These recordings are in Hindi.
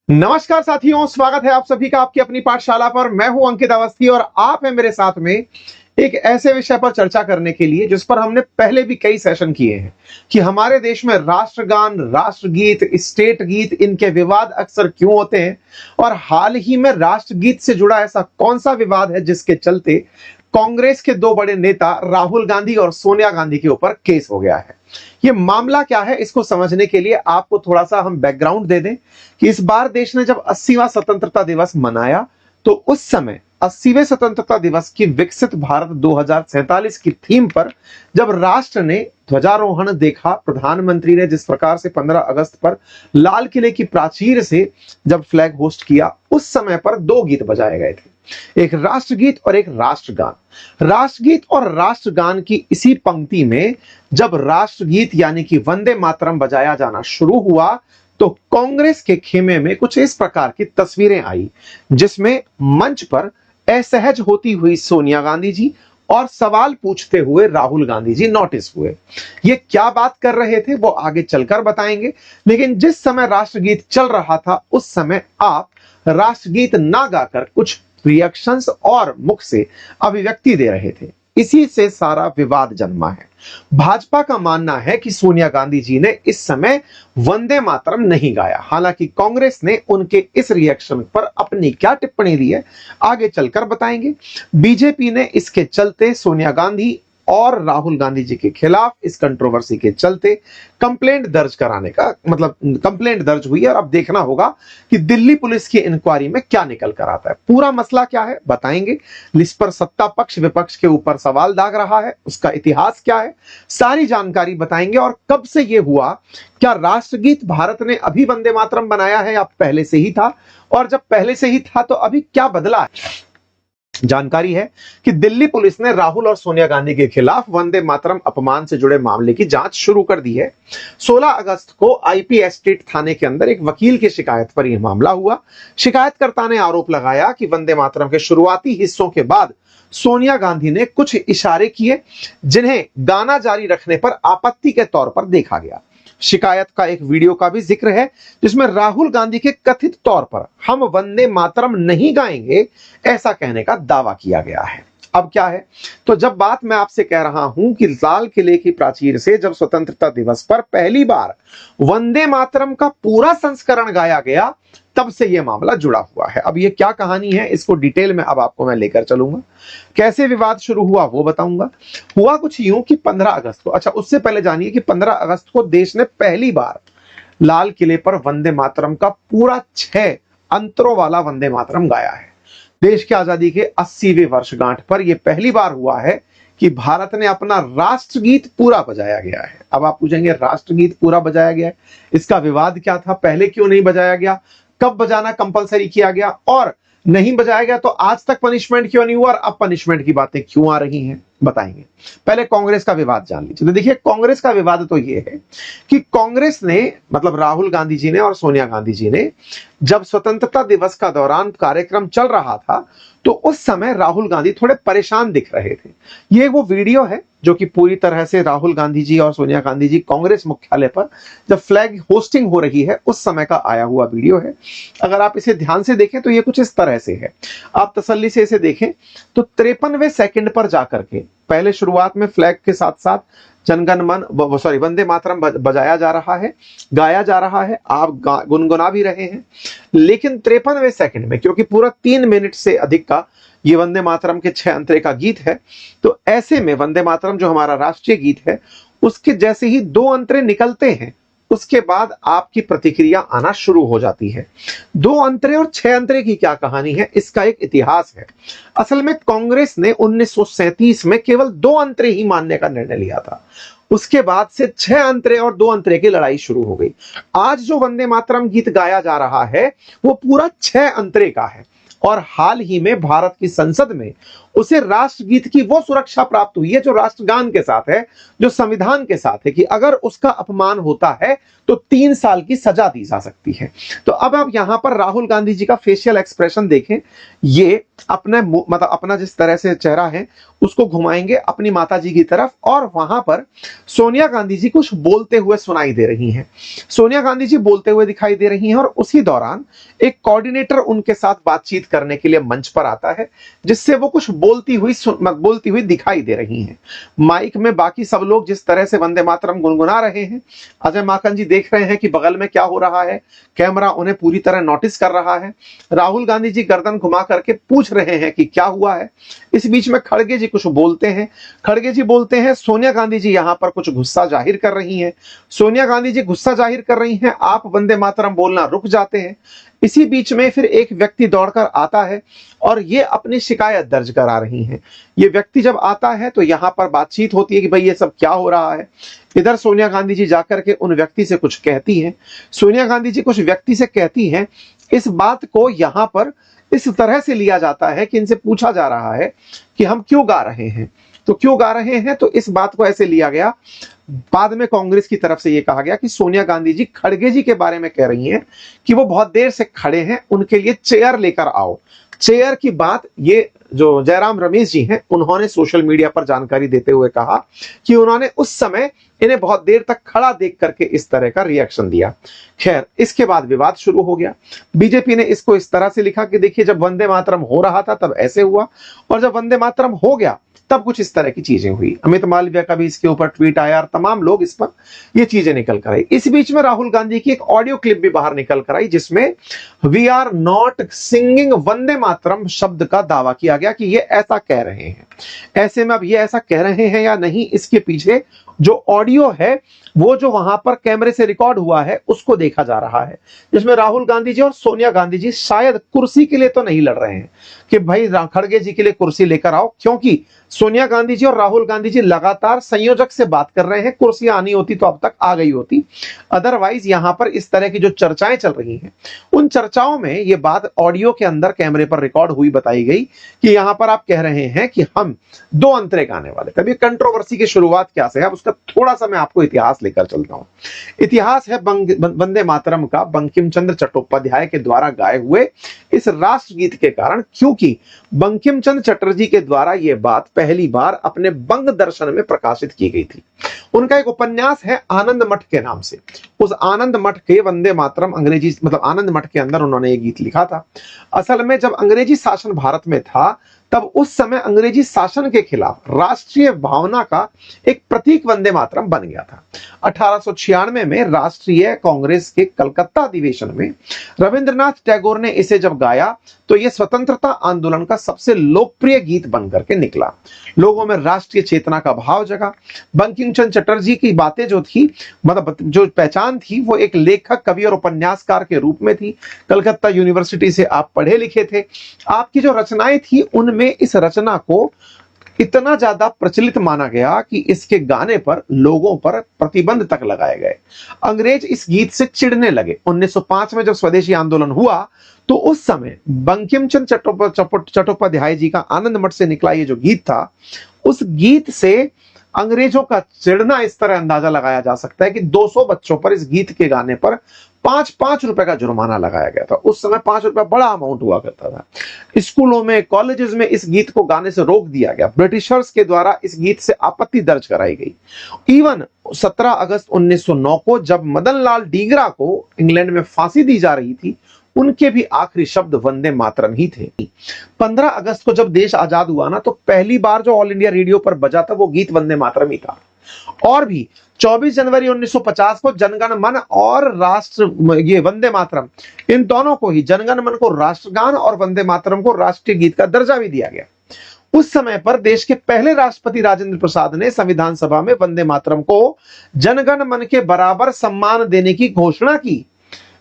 नमस्कार साथियों, स्वागत है आप सभी का आपकी अपनी पाठशाला पर। मैं हूं अंकित अवस्थी और आप हैं मेरे साथ में एक ऐसे विषय पर चर्चा करने के लिए जिस पर हमने पहले भी कई सेशन किए हैं कि हमारे देश में राष्ट्रगान, राष्ट्रगीत, स्टेट गीत, इनके विवाद अक्सर क्यों होते हैं और हाल ही में राष्ट्रगीत से जुड़ा ऐसा कौन सा विवाद है जिसके चलते कांग्रेस के दो बड़े नेता राहुल गांधी और सोनिया गांधी के ऊपर केस हो गया है। ये मामला क्या है, इसको समझने के लिए आपको थोड़ा सा हम बैकग्राउंड दे दें कि इस बार देश ने जब 80वां स्वतंत्रता दिवस मनाया तो उस समय 80वें स्वतंत्रता दिवस की विकसित भारत 2047 की थीम पर जब राष्ट्र ने ध्वजारोहण देखा, प्रधानमंत्री ने जिस प्रकार से 15 अगस्त पर लाल किले की प्राचीर से जब फ्लैग होस्ट किया, उस समय पर दो गीत बजाए गए थे, एक राष्ट्रगीत और एक राष्ट्रगान। राष्ट्रगीत और राष्ट्रगान की इसी पंक्ति में जब राष्ट्रगीत यानी कि वंदे मातरम बजाया जाना शुरू हुआ तो कांग्रेस के खेमे में कुछ इस प्रकार की तस्वीरें आई जिसमें मंच पर असहज होती हुई सोनिया गांधी जी और सवाल पूछते हुए राहुल गांधी जी नोटिस हुए। ये क्या बात कर रहे थे वो आगे चलकर बताएंगे, लेकिन जिस समय राष्ट्रगीत चल रहा था उस समय आप राष्ट्रगीत ना गाकर कुछ रिएक्शंस और मुख से अभिव्यक्ति दे रहे थे। इसी से सारा विवाद जन्मा है। भाजपा का मानना है कि सोनिया गांधी जी ने इस समय वंदे मातरम नहीं गाया, हालांकि कांग्रेस ने उनके इस रिएक्शन पर अपनी क्या टिप्पणी दी है आगे चलकर बताएंगे। बीजेपी ने इसके चलते सोनिया गांधी और राहुल गांधी जी के खिलाफ इस कंट्रोवर्सी के चलते कंप्लेंट दर्ज कराने का कंप्लेंट दर्ज हुई है और अब देखना होगा कि दिल्ली पुलिस की इंक्वायरी में क्या निकल कर आता है। पूरा मसला क्या है बताएंगे, इस पर सत्ता पक्ष विपक्ष के ऊपर सवाल दाग रहा है, उसका इतिहास क्या है, सारी जानकारी बताएंगे। और कब से यह हुआ, क्या राष्ट्रगीत भारत ने अभी वंदे मातरम बनाया है या पहले से ही था, और जब पहले से ही था तो अभी क्या बदला है। जानकारी है कि दिल्ली पुलिस ने राहुल और सोनिया गांधी के खिलाफ वंदे मातरम अपमान से जुड़े मामले की जांच शुरू कर दी है। 16 अगस्त को आईपी एस्टेट थाने के अंदर एक वकील की शिकायत पर यह मामला हुआ। शिकायतकर्ता ने आरोप लगाया कि वंदे मातरम के शुरुआती हिस्सों के बाद सोनिया गांधी ने कुछ इशारे किए जिन्हें गाना जारी रखने पर आपत्ति के तौर पर देखा गया। शिकायत का एक वीडियो का भी जिक्र है जिसमें राहुल गांधी के कथित तौर पर हम वंदे मातरम नहीं गाएंगे ऐसा कहने का दावा किया गया है। अब क्या है, तो जब बात मैं आपसे कह रहा हूं कि लाल किले की प्राचीर से जब स्वतंत्रता दिवस पर पहली बार वंदे मातरम का पूरा संस्करण गाया गया तब से यह मामला जुड़ा हुआ है। अब यह क्या कहानी है इसको डिटेल में अब आपको मैं लेकर चलूंगा। कैसे विवाद शुरू हुआ वो बताऊंगा। हुआ कुछ यूं कि 15 अगस्त को, अच्छा उससे पहले जानिए कि 15 अगस्त को देश ने पहली बार लाल किले पर वंदे मातरम का पूरा 6 अंतरों वाला वंदे मातरम गाया है। देश की आजादी के 80वें वर्षगांठ पर यह पहली बार हुआ है कि भारत ने अपना राष्ट्रगीत पूरा बजाया गया है। अब आप पूछेंगे राष्ट्रगीत पूरा बजाया गया है, इसका विवाद क्या था, पहले क्यों नहीं बजाया गया, कब बजाना कंपलसरी किया गया, और नहीं बजाया गया तो आज तक पनिशमेंट क्यों नहीं हुआ और अब पनिशमेंट की बातें क्यों आ रही हैं, बताएंगे। पहले कांग्रेस का विवाद जान लीजिए। तो देखिए कांग्रेस का विवाद तो यह है कि कांग्रेस ने मतलब राहुल गांधी जी ने और सोनिया गांधी जी ने जब स्वतंत्रता दिवस का दौरान कार्यक्रम चल रहा था तो उस समय राहुल गांधी थोड़े परेशान दिख रहे थे। ये वो वीडियो है जो कि पूरी तरह से राहुल गांधी जी और सोनिया गांधी जी कांग्रेस मुख्यालय पर जब फ्लैग होस्टिंग हो रही है उस समय का आया हुआ वीडियो है। अगर आप इसे ध्यान से देखें तो ये कुछ इस तरह से है, आप तसल्ली से इसे देखें तो 53वें सेकंड पर जाकर के पहले शुरुआत में फ्लैग के साथ साथ जनगण मन वंदे मातरम बजाया जा रहा है, गाया जा रहा है, आप गुनगुना भी रहे हैं, लेकिन 53वें सेकंड में क्योंकि पूरा 3 मिनट से अधिक का ये वंदे मातरम के 6 अंतरे का गीत है, तो ऐसे में वंदे मातरम जो हमारा राष्ट्रीय गीत है उसके जैसे ही 2 अंतरे निकलते हैं उसके बाद आपकी प्रतिक्रिया आना शुरू हो जाती है। 2 अंतरे और 6 अंतरे की क्या कहानी है, इसका एक इतिहास है। असल में कांग्रेस ने 1937 में केवल 2 अंतरे ही मानने का निर्णय लिया था, उसके बाद से 6 अंतरे और 2 अंतरे की लड़ाई शुरू हो गई। आज जो वंदे मातरम गीत गाया जा रहा है वो पूरा 6 अंतरे का है और हाल ही में भारत की संसद में उसे राष्ट्रगीत की वो सुरक्षा प्राप्त हुई है जो राष्ट्रगान के साथ है, जो संविधान के साथ है, कि अगर उसका अपमान होता है तो 3 साल की सजा दी जा सकती है। तो अब आप यहां पर राहुल गांधी जी का फेशियल एक्सप्रेशन देखें। ये अपने मतलब अपना जिस तरह से चेहरा है उसको घुमाएंगे अपनी माता जी की तरफ, और वहां पर सोनिया गांधी जी कुछ बोलते हुए सुनाई दे रही हैं। सोनिया गांधी जी बोलते हुए दिखाई दे रही हैं, और उसी दौरान एक कोऑर्डिनेटर उनके साथ बातचीत करने के लिए मंच पर आता है, जिससे वो कुछ बोलती हुई दिखाई दे रही हैं। माइक में बाकी सब लोग जिस तरह से वंदे मातरम गुनगुना रहे हैं, अजय माकन जी देख रहे हैं कि बगल में क्या हो रहा है, कैमरा उन्हें पूरी तरह नोटिस कर रहा है। राहुल गांधी जी गर्दन घुमा करके पूछ रहे हैं कि क्या हुआ है। इस बीच में खड़गे जी कुछ बोलते हैं। खड़गे जी बोलते हैं, सोनिया गांधी जी यहां पर कुछ गुस्सा जाहिर कर रही हैं। सोनिया गांधी जी गुस्सा जाहिर कर रही हैं, आप वंदे मातरम बोलना रुक जाते हैं। इसी बीच में फिर एक व्यक्ति दौड़कर आता है और ये अपनी शिकायत दर्ज करा रही हैं। ये व्यक्ति जब आता है तो यहां पर बातचीत होती है कि भाई ये सब क्या हो रहा है। इधर सोनिया गांधी जी जाकर के उन व्यक्ति से कुछ कहती हैं। सोनिया गांधी जी कुछ व्यक्ति से कहती हैं। इस बात को यहां पर इस तरह से लिया जाता है कि इनसे पूछा जा रहा है कि हम क्यों गा रहे हैं, तो क्यों गा रहे हैं, तो इस बात को ऐसे लिया गया। बाद में कांग्रेस की तरफ से यह कहा गया कि सोनिया गांधी जी खड़गे जी के बारे में कह रही हैं कि वो बहुत देर से खड़े हैं, उनके लिए चेयर लेकर आओ। चेयर की बात ये जो जयराम रमेश जी हैं उन्होंने सोशल मीडिया पर जानकारी देते हुए कहा कि उन्होंने उस समय इन्हें बहुत देर तक खड़ा देख करके इस तरह का रिएक्शन दिया। खैर, इसके बाद विवाद शुरू हो गया। बीजेपी ने इसको इस तरह से लिखा कि देखिए, जब वंदे मातरम हो रहा था तब ऐसे हुआ, और जब वंदे मातरम हो गया तब कुछ इस तरह की चीजें हुई। अमित मालवीय का भी इसके ऊपर ट्वीट आया और तमाम लोग इस पर ये चीजें निकल कर आई। इस बीच में राहुल गांधी की एक ऑडियो क्लिप भी बाहर निकल कर आई, जिसमें we are not singing Vande Mataram शब्द का दावा किया गया कि ये ऐसा कह रहे हैं। ऐसे में अब ये ऐसा कह रहे हैं या नहीं, इसके पीछे जो ऑडियो है वो जो वहां पर कैमरे से रिकॉर्ड हुआ है उसको देखा जा रहा है, जिसमें राहुल गांधी जी और सोनिया गांधी जी शायद कुर्सी के लिए तो नहीं लड़ रहे हैं कि भाई खड़गे जी के लिए कुर्सी लेकर आओ, क्योंकि सोनिया गांधी जी और राहुल गांधी जी लगातार संयोजक से बात कर रहे हैं। कुर्सियां आनी होती तो अब तक आ गई होती। अदरवाइज यहां पर इस तरह की जो चर्चाएं चल रही हैं, उन चर्चाओं में ये बात ऑडियो के अंदर कैमरे पर रिकॉर्ड हुई बताई गई कि यहां पर आप कह रहे हैं कि हम 2 अंतरे गाने वाले। तब ये कंट्रोवर्सी की शुरुआत क्या से है, अब उसका थोड़ा सा मैं आपको इतिहास लेकर चलता हूं। इतिहास है वंदे मातरम का बंकिम चंद्र चट्टोपाध्याय के द्वारा गाए हुए इस राष्ट्रगीत के कारण, क्योंकि बंकिम चंद्र चटर्जी के द्वारा यह बात पहली बार अपने बंग दर्शन में प्रकाशित की गई थी। उनका एक उपन्यास है आनंद मठ के नाम से। उस आनंद मठ के वंदे मातरम अंग्रेजी मतलब आनंद मठ के अंदर उन्होंने ये गीत लिखा था। असल में जब अंग्रेजी शासन भारत में था तब उस समय अंग्रेजी शासन के खिलाफ राष्ट्रीय भावना का एक प्रतीक वंदे मातरम बन गया था। 1896 में राष्ट्रीय कांग्रेस के कलकत्ता अधिवेशन में रविंद्रनाथ टैगोर ने इसे जब गाया तो यह स्वतंत्रता आंदोलन का सबसे लोकप्रिय गीत बनकर के निकला। लोगों में राष्ट्रीय चेतना का भाव जगा। बंकिम चंद्र चटर्जी की बातें जो थी, मतलब जो पहचान थी, वो एक लेखक, कवि और उपन्यासकार के रूप में थी। कलकत्ता यूनिवर्सिटी से आप पढ़े लिखे थे। आपकी जो रचनाएं थी उनमें इस रचना को इतना ज्यादा प्रचलित माना गया कि इसके गाने पर लोगों पर प्रतिबंध तक लगाए गए। अंग्रेज इस गीत से चिढ़ने लगे। 1905 में जब स्वदेशी आंदोलन हुआ तो उस समय बंकिम चंद्र चट्टोपाध्याय जी का आनंद मठ से निकला ये जो गीत था, उस गीत से अंग्रेजों का चिढ़ना इस तरह अंदाजा लगाया जा सकता है कि 200 बच्चों पर इस गीत के गाने पर 5-5 रुपए का जुर्माना लगाया गया था। उस समय 5 रुपए बड़ा अमाउंट हुआ करता था। स्कूलों में, कॉलेजेस में इस गीत को गाने से रोक दिया गया। ब्रिटिशर्स के द्वारा इस गीत से आपत्ति दर्ज कराई गई। इवन 17 अगस्त 1909 को जब मदन लाल डींगरा को इंग्लैंड में फांसी दी जा रही थी, उनके भी आखिरी शब्द वंदे मातरम ही थे। 15 अगस्त को जब देश आजाद हुआ ना, तो पहली बार जो ऑल इंडिया रेडियो पर बजा था वो गीत वंदे मातरम ही था। और भी 24 जनवरी 1950 को जनगण मन और ये वंदे मातरम, इन दोनों को ही, जनगण मन को राष्ट्रगान और वंदे मातरम को राष्ट्रीय गीत का दर्जा भी दिया गया। उस समय पर देश के पहले राष्ट्रपति राजेंद्र प्रसाद ने संविधान सभा में वंदे मातरम को जनगण मन के बराबर सम्मान देने की घोषणा की।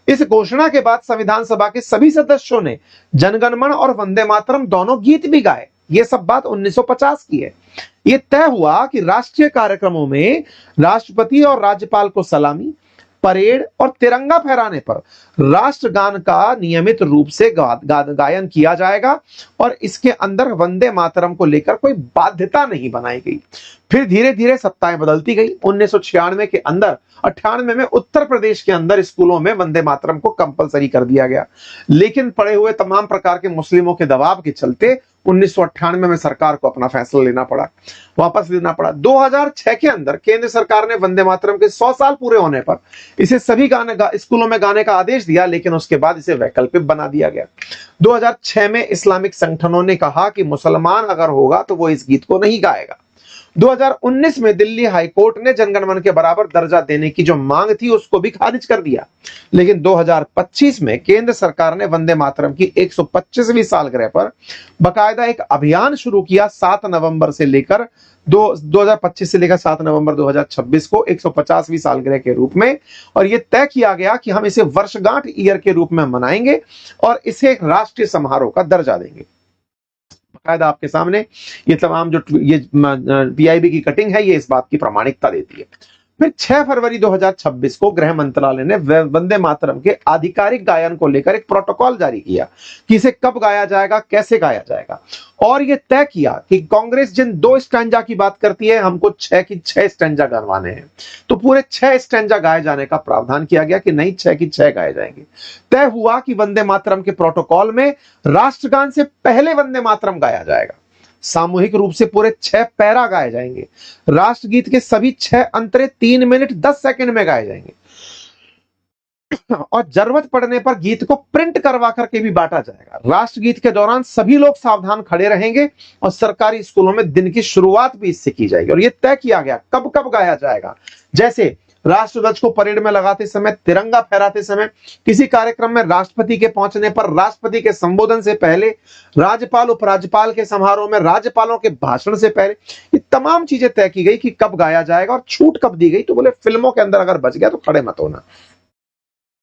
इस घोषणा के बाद संविधान सभा के सभी सदस्यों ने जनगण मन और वंदे मातरम दोनों गीत भी गाए। यह सब बात 1950 की है। यह तय हुआ कि राष्ट्रीय कार्यक्रमों में राष्ट्रपति और राज्यपाल को सलामी, परेड और तिरंगा फहराने पर राष्ट्रगान का नियमित रूप से गायन किया जाएगा और इसके अंदर वंदे मातरम को लेकर कोई बाध्यता नहीं बनाई गई। फिर धीरे धीरे सत्ताएं बदलती गई। 1996 के अंदर 98 में उत्तर प्रदेश के अंदर स्कूलों में वंदे मातरम को कंपलसरी कर दिया गया, लेकिन पड़े हुए तमाम प्रकार के मुस्लिमों के दबाव के चलते 1998 में सरकार को अपना फैसला लेना पड़ा, वापस लेना पड़ा। 2006 के अंदर केंद्र सरकार ने वंदे मातरम के 100 साल पूरे होने पर इसे सभी स्कूलों में गाने का आदेश दिया, लेकिन उसके बाद इसे वैकल्पिक बना दिया गया। 2006 में इस्लामिक संगठनों ने कहा कि मुसलमान अगर होगा तो वो इस गीत को नहीं गाएगा। 2019 में दिल्ली हाईकोर्ट ने जनगण मन के बराबर दर्जा देने की जो मांग थी उसको भी खारिज कर दिया, लेकिन 2025 में केंद्र सरकार ने वंदे मातरम की 125वीं सालगिरह पर बकायदा एक अभियान शुरू किया। 7 नवंबर से लेकर 2025 से लेकर 7 नवंबर 2026 को 150वीं सालगिरह के रूप में, और यह तय किया गया कि हम इसे वर्षगांठ ईयर के रूप में मनाएंगे और इसे एक राष्ट्रीय समारोह का दर्जा देंगे। कायदा आपके सामने ये तमाम जो ये पीआईबी की कटिंग है, ये इस बात की प्रामाणिकता देती है। फिर 6 फरवरी 2026 को गृह मंत्रालय ने वंदे मातरम के आधिकारिक गायन को लेकर एक प्रोटोकॉल जारी किया कि इसे कब गाया जाएगा, कैसे गाया जाएगा, और यह तय किया कि कांग्रेस जिन 2 स्टैंजा की बात करती है, हमको 6 की 6 स्टैंजा गनवाने हैं, तो पूरे 6 स्टैंजा गाए जाने का प्रावधान किया गया कि नहीं 6 की 6 गाए जाएंगे। तय हुआ कि वंदे मातरम के प्रोटोकॉल में राष्ट्रगान से पहले वंदे मातरम गाया जाएगा, सामूहिक रूप से पूरे 6 पैरा गाए जाएंगे, राष्ट्रगीत के सभी 6 अंतरे 3 मिनट 10 सेकंड में गाए जाएंगे और जरूरत पड़ने पर गीत को प्रिंट करवा करके भी बांटा जाएगा। राष्ट्रगीत के दौरान सभी लोग सावधान खड़े रहेंगे और सरकारी स्कूलों में दिन की शुरुआत भी इससे की जाएगी। और यह तय किया गया कब कब गाया जाएगा, जैसे राष्ट्रध्वज को परेड में लगाते समय, तिरंगा फहराते समय, किसी कार्यक्रम में राष्ट्रपति के पहुंचने पर, राष्ट्रपति के संबोधन से पहले, राज्यपाल उपराज्यपाल के समारोह में, राज्यपालों के भाषण से पहले। ये तमाम चीजें तय की गई कि कब गाया जाएगा और छूट कब दी गई। तो बोले फिल्मों के अंदर अगर बच गया तो खड़े मत होना।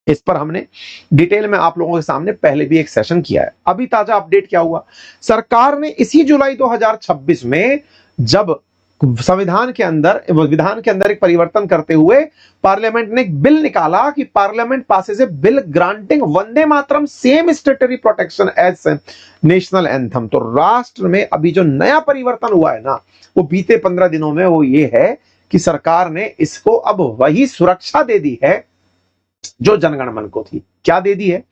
इस पर हमने डिटेल में आप लोगों के सामने पहले भी एक सेशन किया है। अभी ताजा अपडेट क्या हुआ, सरकार ने इसी जुलाई 2026 में जब संविधान के अंदर, विधान के अंदर एक परिवर्तन करते हुए पार्लियामेंट ने एक बिल निकाला कि parliament passes a bill granting Vande Mataram same statutory protection as national anthem. तो राष्ट्र में अभी जो नया परिवर्तन हुआ है ना, वो बीते 15 दिनों में, वो ये है कि सरकार ने इसको अब वही सुरक्षा दे दी है जो जनगण मन को थी। क्या दे दी है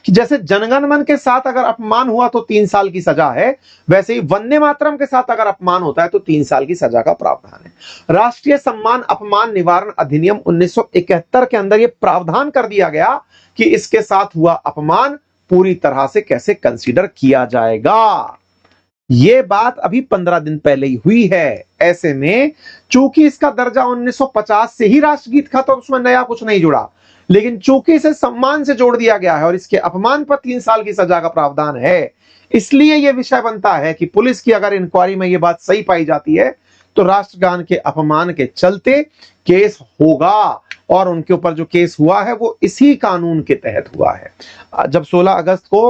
कि जैसे जनगण मन के साथ अगर अपमान हुआ तो 3 साल की सजा है, वैसे ही वंदे मातरम के साथ अगर अपमान होता है तो 3 साल की सजा का प्रावधान है। राष्ट्रीय सम्मान अपमान निवारण अधिनियम 1971 के अंदर यह प्रावधान कर दिया गया कि इसके साथ हुआ अपमान पूरी तरह से कैसे कंसीडर किया जाएगा। यह बात अभी 15 दिन पहले ही हुई है। ऐसे में चूंकि इसका दर्जा 1950 से ही राष्ट्रगीत था तो उसमें नया कुछ नहीं जुड़ा, लेकिन चूंकि इसे सम्मान से जोड़ दिया गया है और इसके अपमान पर 3 साल की सजा का प्रावधान है, इसलिए यह विषय बनता है कि पुलिस की अगर इंक्वायरी में यह बात सही पाई जाती है तो राष्ट्रगान के अपमान के चलते केस होगा, और उनके ऊपर जो केस हुआ है वो इसी कानून के तहत हुआ है। जब 16 अगस्त को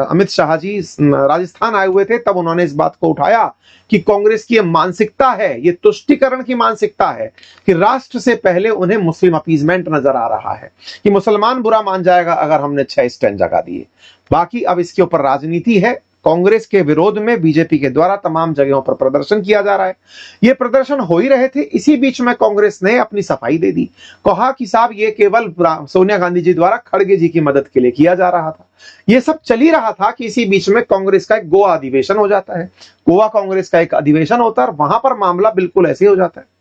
अमित शाह जी राजस्थान आए हुए थे, तब उन्होंने इस बात को उठाया कि कांग्रेस की ये मानसिकता है, ये तुष्टिकरण की मानसिकता है कि राष्ट्र से पहले उन्हें मुस्लिम अपीजमेंट नजर आ रहा है, कि मुसलमान बुरा मान जाएगा अगर हमने 6 स्टैंड जगा दिए। बाकी अब इसके ऊपर राजनीति है। कांग्रेस के विरोध में बीजेपी के द्वारा तमाम जगहों पर प्रदर्शन किया जा रहा है। ये प्रदर्शन हो ही रहे थे, इसी बीच में कांग्रेस ने अपनी सफाई दे दी, कहा कि साहब ये केवल सोनिया गांधी जी द्वारा खड़गे जी की मदद के लिए किया जा रहा था। ये सब चल ही रहा था कि इसी बीच में कांग्रेस का एक गोवा अधिवेशन हो जाता है। गोवा कांग्रेस का एक अधिवेशन होता है और वहां पर मामला बिल्कुल ऐसे हो जाता है।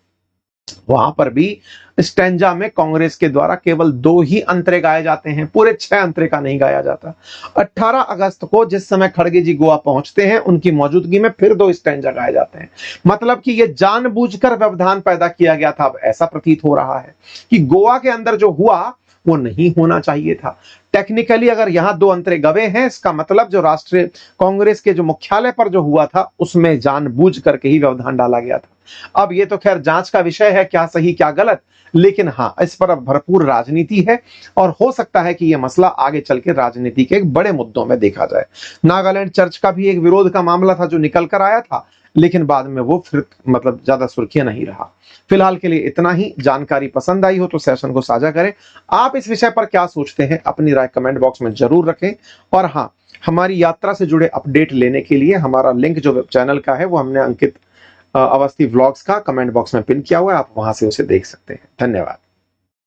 वहां पर भी स्टैंजा में कांग्रेस के द्वारा केवल 2 ही अंतरे गाए जाते हैं, पूरे 6 अंतरे का नहीं गाया जाता। 18 अगस्त को जिस समय खड़गे जी गोवा पहुंचते हैं, उनकी मौजूदगी में फिर 2 स्टैंजा गाए जाते हैं। मतलब कि यह जानबूझकर व्यवधान पैदा किया गया था। अब ऐसा प्रतीत हो रहा है कि गोवा के अंदर जो हुआ वो नहीं होना चाहिए था। टेक्निकली अगर यहां 2 अंतरे गवे हैं, इसका मतलब जो राष्ट्रीय कांग्रेस के जो मुख्यालय पर जो हुआ था उसमें जानबूझ करके ही व्यवधान डाला गया था। अब ये तो खैर जांच का विषय है, क्या सही क्या गलत, लेकिन हां इस पर अब भरपूर राजनीति है और हो सकता है कि यह मसला आगे चल के राजनीति के एक बड़े मुद्दों में देखा जाए। नागालैंड चर्च का भी एक विरोध का मामला था जो निकल कर आया था, लेकिन बाद में वो फिर मतलब ज्यादा सुर्खियां नहीं रहा। फिलहाल के लिए इतना ही। जानकारी पसंद आई हो तो सेशन को साझा करें। आप इस विषय पर क्या सोचते हैं अपनी राय कमेंट बॉक्स में जरूर रखें। और हां, हमारी यात्रा से जुड़े अपडेट लेने के लिए हमारा लिंक जो वेब चैनल का है वो हमने अंकित अवस्थी व्लॉग्स का कमेंट बॉक्स में पिन किया हुआ है, आप वहां से उसे देख सकते हैं। धन्यवाद।